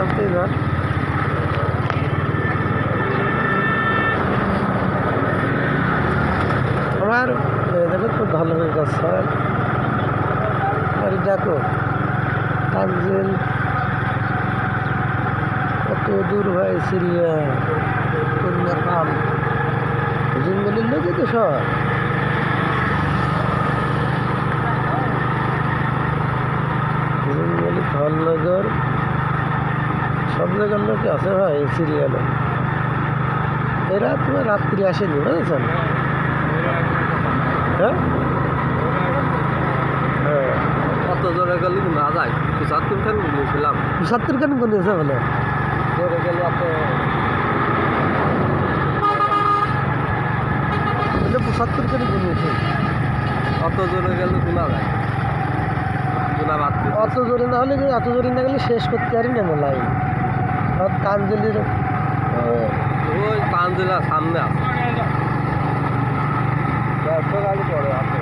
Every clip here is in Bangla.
নামতেই ধর। আমার দেখো খুব ভালো হয়ে যাচ্ছে আর দেখো তানজিল কত দূর ভাই সিরিয়া কন্যাকাম জঙ্গলের লোক তো সব জঙ্গলি ধলনগর সব জায়গার লোক আছে ভাই এই সিরিয়ালে। এরা তোমার রাত্রি আসেনি বুঝেছেন? হ্যাঁ হ্যাঁ কত জোরে গেলে না যায় ৭৫ খান গিয়েছিলাম। ৭৫ খান গলিয়েছে বলে জোরে গেলে এত ৭৫ খানি গলিয়েছে। অত জোরে গেলে শোনা যায় শোনা রাত্রি অত জোরে না হলে এত জোরে না গেলে শেষ করতে পারি না মেলায়। আর তানজলির ওই পাঞ্জেলার সামনে আছে ব্যস্ত গাড়ি পরে আছে।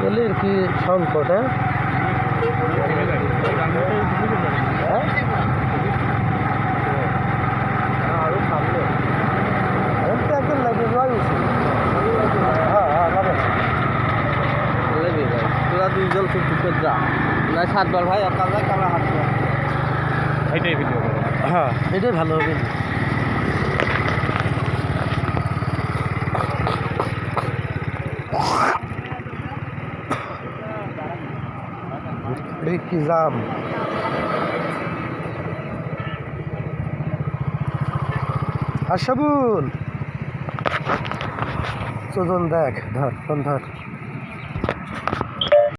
তেলের কি সংকট? হ্যাঁ আরো সামনে তো একদম লাগে রয়েছে। হ্যাঁ হ্যাঁ লাগে লেগে যায় তোরা দুইজন চুপ যা না 7বার ভাই একা যায় কারা হাঁটতে এটাই ভিডিও হ্যাঁ এটাই ভালো হবে। কি জাম আশাবুল চোদন দেখ ধর ফোন ধর।